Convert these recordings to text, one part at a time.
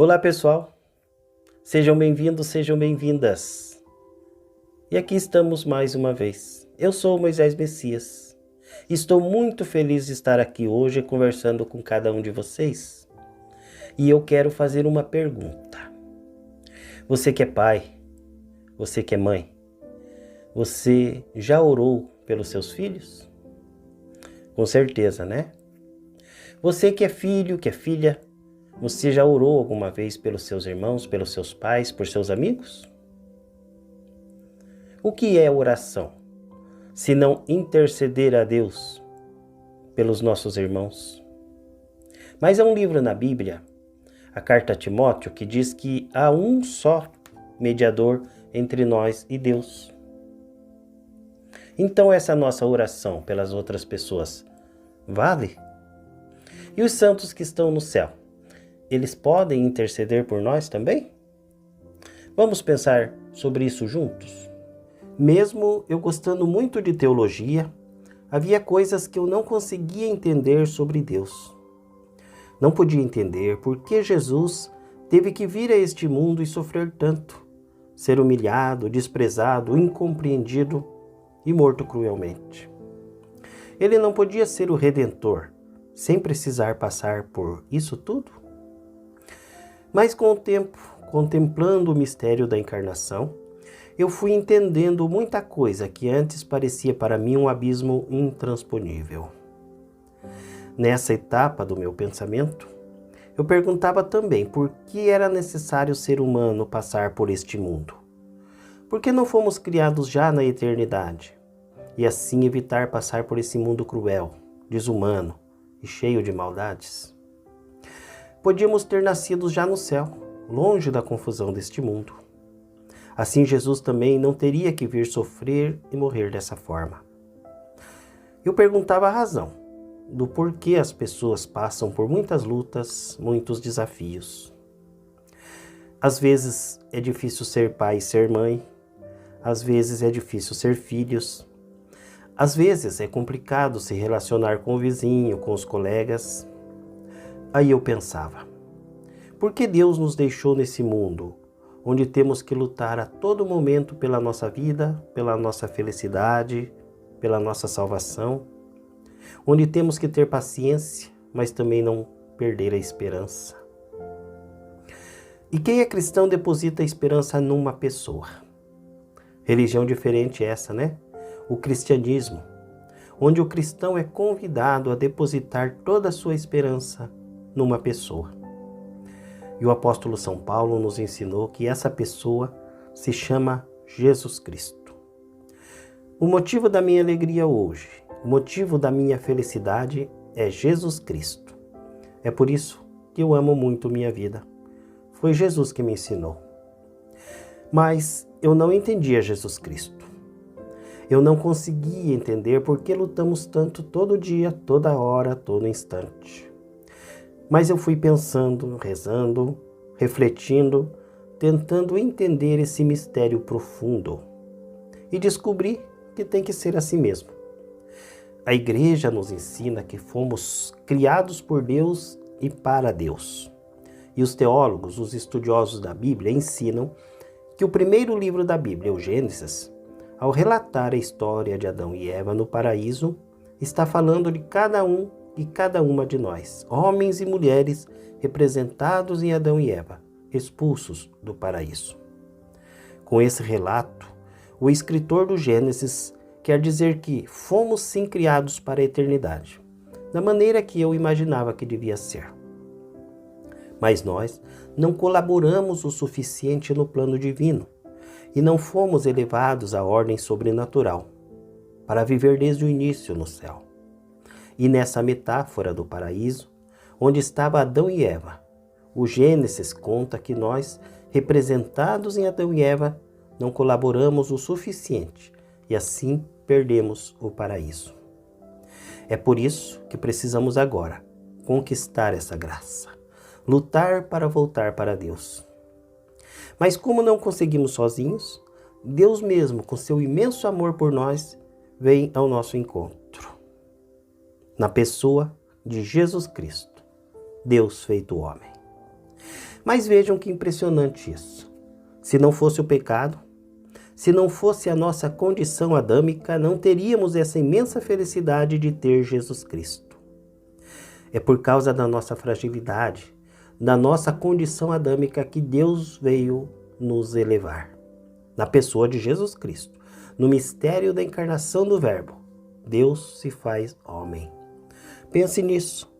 Olá pessoal, sejam bem-vindos, sejam bem-vindas. E aqui estamos mais uma vez. Eu sou Moisés Messias. Estou muito feliz de estar aqui hoje conversando com cada um de vocês. E eu quero fazer uma pergunta. Você que é pai, você que é mãe, você já orou pelos seus filhos? Com certeza, né? Você que é filho, que é filha, você já orou alguma vez pelos seus irmãos, pelos seus pais, por seus amigos? O que é oração, se não interceder a Deus pelos nossos irmãos? Mas há um livro na Bíblia, a carta a Timóteo, que diz que há um só mediador entre nós e Deus. Então essa nossa oração pelas outras pessoas vale? E os santos que estão no céu, eles podem interceder por nós também? Vamos pensar sobre isso juntos? Mesmo eu gostando muito de teologia, havia coisas que eu não conseguia entender sobre Deus. Não podia entender por que Jesus teve que vir a este mundo e sofrer tanto, ser humilhado, desprezado, incompreendido e morto cruelmente. Ele não podia ser o Redentor, sem precisar passar por isso tudo? Mas com o tempo, contemplando o mistério da encarnação, eu fui entendendo muita coisa que antes parecia para mim um abismo intransponível. Nessa etapa do meu pensamento, eu perguntava também por que era necessário o ser humano passar por este mundo. Por que não fomos criados já na eternidade? E assim evitar passar por esse mundo cruel, desumano e cheio de maldades? Podíamos ter nascido já no céu, longe da confusão deste mundo. Assim Jesus também não teria que vir sofrer e morrer dessa forma. Eu perguntava a razão do porquê as pessoas passam por muitas lutas, muitos desafios. Às vezes é difícil ser pai e ser mãe, às vezes é difícil ser filhos, às vezes é complicado se relacionar com o vizinho, com os colegas. Aí eu pensava, por que Deus nos deixou nesse mundo, onde temos que lutar a todo momento pela nossa vida, pela nossa felicidade, pela nossa salvação, onde temos que ter paciência, mas também não perder a esperança? E quem é cristão deposita a esperança numa pessoa. Religião diferente essa, né? O cristianismo, onde o cristão é convidado a depositar toda a sua esperança numa pessoa. E o apóstolo São Paulo nos ensinou que essa pessoa se chama Jesus Cristo. O motivo da minha alegria hoje, o motivo da minha felicidade é Jesus Cristo. É por isso que eu amo muito minha vida. Foi Jesus que me ensinou. Mas eu não entendia Jesus Cristo. Eu não conseguia entender por que lutamos tanto todo dia, toda hora, todo instante. Mas eu fui pensando, rezando, refletindo, tentando entender esse mistério profundo. E descobri que tem que ser assim mesmo. A igreja nos ensina que fomos criados por Deus e para Deus. E os teólogos, os estudiosos da Bíblia, ensinam que o primeiro livro da Bíblia, o Gênesis, ao relatar a história de Adão e Eva no paraíso, está falando de cada um e cada uma de nós, homens e mulheres representados em Adão e Eva, expulsos do paraíso. Com esse relato, o escritor do Gênesis quer dizer que fomos sim criados para a eternidade, da maneira que eu imaginava que devia ser. Mas nós não colaboramos o suficiente no plano divino e não fomos elevados à ordem sobrenatural para viver desde o início no céu. E nessa metáfora do paraíso, onde estava Adão e Eva, o Gênesis conta que nós, representados em Adão e Eva, não colaboramos o suficiente e assim perdemos o paraíso. É por isso que precisamos agora conquistar essa graça, lutar para voltar para Deus. Mas como não conseguimos sozinhos, Deus mesmo, com seu imenso amor por nós, vem ao nosso encontro. Na pessoa de Jesus Cristo, Deus feito homem. Mas vejam que impressionante isso. Se não fosse o pecado, se não fosse a nossa condição adâmica, não teríamos essa imensa felicidade de ter Jesus Cristo. É por causa da nossa fragilidade, da nossa condição adâmica que Deus veio nos elevar. Na pessoa de Jesus Cristo, no mistério da encarnação do Verbo, Deus se faz homem. Pense nisso.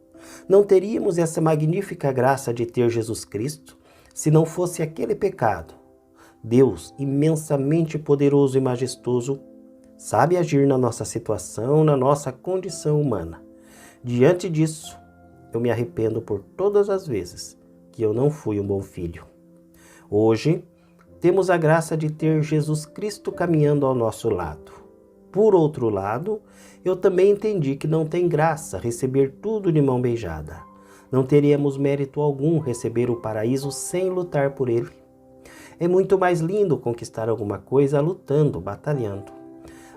Não teríamos essa magnífica graça de ter Jesus Cristo se não fosse aquele pecado. Deus, imensamente poderoso e majestoso, sabe agir na nossa situação, na nossa condição humana. Diante disso, eu me arrependo por todas as vezes que eu não fui um bom filho. Hoje, temos a graça de ter Jesus Cristo caminhando ao nosso lado. Por outro lado, eu também entendi que não tem graça receber tudo de mão beijada. Não teríamos mérito algum receber o paraíso sem lutar por ele. É muito mais lindo conquistar alguma coisa lutando, batalhando.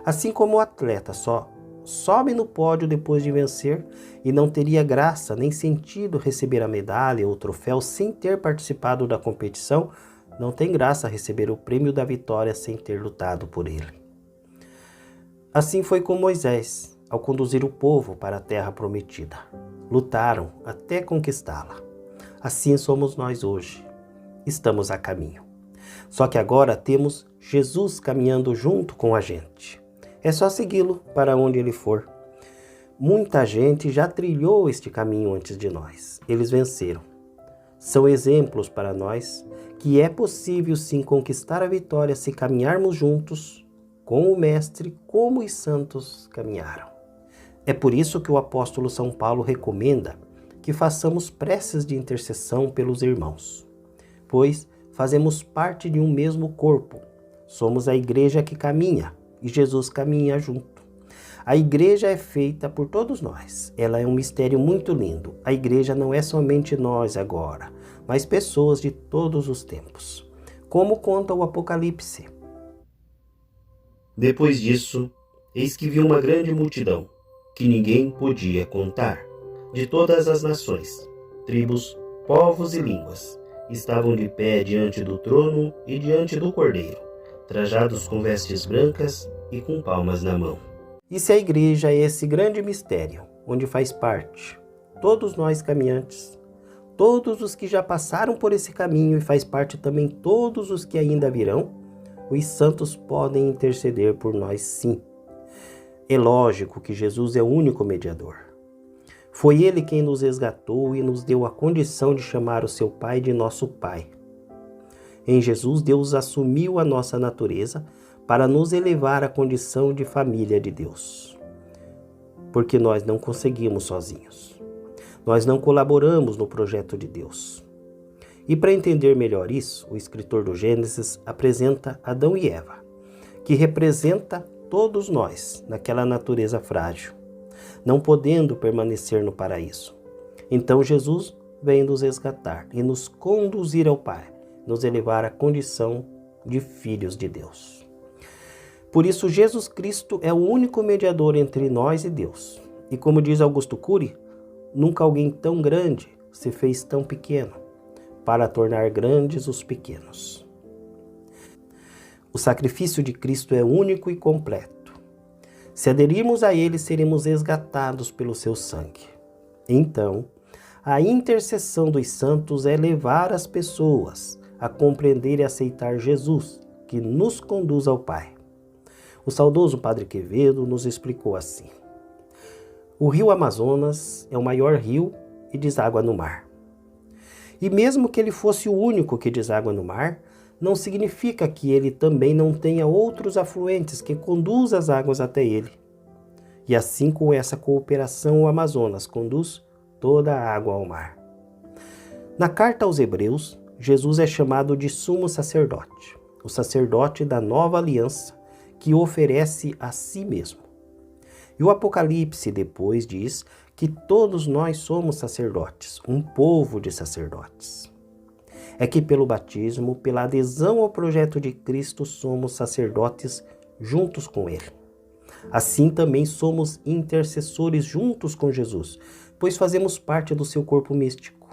Assim como o atleta só sobe no pódio depois de vencer e não teria graça nem sentido receber a medalha ou o troféu sem ter participado da competição, não tem graça receber o prêmio da vitória sem ter lutado por ele. Assim foi com Moisés, ao conduzir o povo para a terra prometida. Lutaram até conquistá-la. Assim somos nós hoje. Estamos a caminho. Só que agora temos Jesus caminhando junto com a gente. É só segui-lo para onde ele for. Muita gente já trilhou este caminho antes de nós. Eles venceram. São exemplos para nós que é possível sim conquistar a vitória se caminharmos juntos com o Mestre como os santos caminharam. É por isso que o apóstolo São Paulo recomenda que façamos preces de intercessão pelos irmãos, pois fazemos parte de um mesmo corpo. Somos a igreja que caminha e Jesus caminha junto. A igreja é feita por todos nós. Ela é um mistério muito lindo. A igreja não é somente nós agora, mas pessoas de todos os tempos. Como conta o Apocalipse. Depois disso, eis que vi uma grande multidão, que ninguém podia contar, de todas as nações, tribos, povos e línguas. Estavam de pé diante do trono e diante do Cordeiro, trajados com vestes brancas e com palmas na mão. E se a igreja é esse grande mistério, onde faz parte todos nós caminhantes, todos os que já passaram por esse caminho e faz parte também todos os que ainda virão, os santos podem interceder por nós sim. É lógico que Jesus é o único mediador. Foi ele quem nos resgatou e nos deu a condição de chamar o seu Pai de nosso Pai. Em Jesus, Deus assumiu a nossa natureza para nos elevar à condição de família de Deus. Porque nós não conseguimos sozinhos. Nós não colaboramos no projeto de Deus. E para entender melhor isso, o escritor do Gênesis apresenta Adão e Eva, que representa todos nós naquela natureza frágil, não podendo permanecer no paraíso. Então Jesus vem nos resgatar e nos conduzir ao Pai, nos elevar à condição de filhos de Deus. Por isso, Jesus Cristo é o único mediador entre nós e Deus. E como diz Augusto Cury, nunca alguém tão grande se fez tão pequeno, para tornar grandes os pequenos. O sacrifício de Cristo é único e completo. Se aderirmos a ele, seremos resgatados pelo seu sangue. Então, a intercessão dos santos é levar as pessoas a compreender e aceitar Jesus, que nos conduz ao Pai. O saudoso Padre Quevedo nos explicou assim: o rio Amazonas é o maior rio e deságua no mar. E mesmo que ele fosse o único que deságua no mar, não significa que ele também não tenha outros afluentes que conduzam as águas até ele. E assim, com essa cooperação, o Amazonas conduz toda a água ao mar. Na carta aos Hebreus, Jesus é chamado de sumo sacerdote, o sacerdote da nova aliança, que oferece a si mesmo. E o Apocalipse depois diz que todos nós somos sacerdotes, um povo de sacerdotes. É que pelo batismo, pela adesão ao projeto de Cristo, somos sacerdotes juntos com Ele. Assim também somos intercessores juntos com Jesus, pois fazemos parte do seu corpo místico.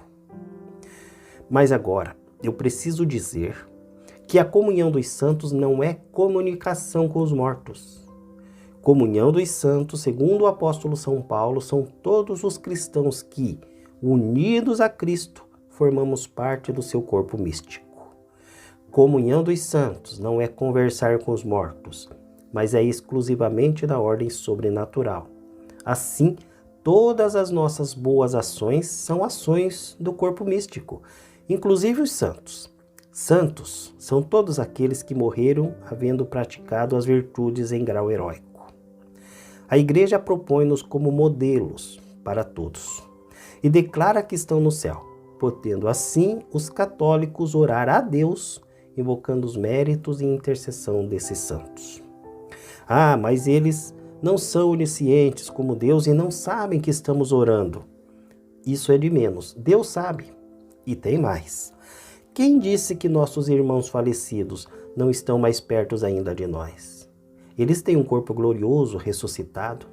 Mas agora, eu preciso dizer que a comunhão dos santos não é comunicação com os mortos. Comunhão dos santos, segundo o apóstolo São Paulo, são todos os cristãos que, unidos a Cristo, formamos parte do seu corpo místico. Comunhão dos santos não é conversar com os mortos, mas é exclusivamente da ordem sobrenatural. Assim, todas as nossas boas ações são ações do corpo místico, inclusive os santos. Santos são todos aqueles que morreram havendo praticado as virtudes em grau heróico. A Igreja propõe-nos como modelos para todos e declara que estão no céu, podendo assim os católicos orar a Deus, invocando os méritos e intercessão desses santos. Ah, mas eles não são oniscientes como Deus e não sabem que estamos orando. Isso é de menos. Deus sabe. E tem mais. Quem disse que nossos irmãos falecidos não estão mais perto ainda de nós? Eles têm um corpo glorioso, ressuscitado,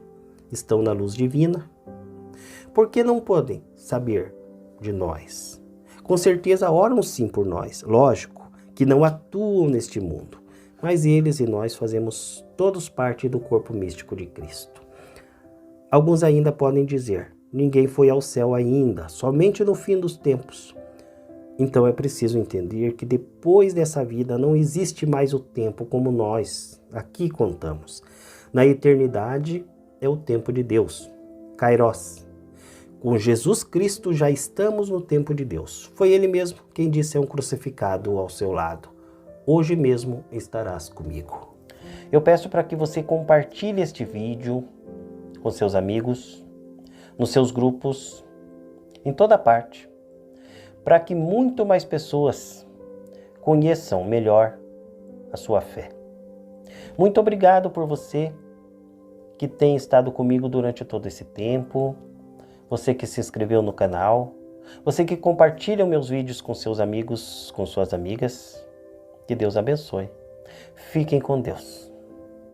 estão na luz divina. Por que não podem saber de nós? Com certeza oram sim por nós, lógico, que não atuam neste mundo, mas eles e nós fazemos todos parte do corpo místico de Cristo. Alguns ainda podem dizer, ninguém foi ao céu ainda, somente no fim dos tempos. Então é preciso entender que depois dessa vida não existe mais o tempo como nós aqui contamos. Na eternidade é o tempo de Deus, Kairos. Com Jesus Cristo já estamos no tempo de Deus. Foi Ele mesmo quem disse a um crucificado ao seu lado, hoje mesmo estarás comigo. Eu peço para que você compartilhe este vídeo com seus amigos, nos seus grupos, em toda parte, para que muito mais pessoas conheçam melhor a sua fé. Muito obrigado por você que tem estado comigo durante todo esse tempo, você que se inscreveu no canal, você que compartilha meus vídeos com seus amigos, com suas amigas. Que Deus abençoe. Fiquem com Deus.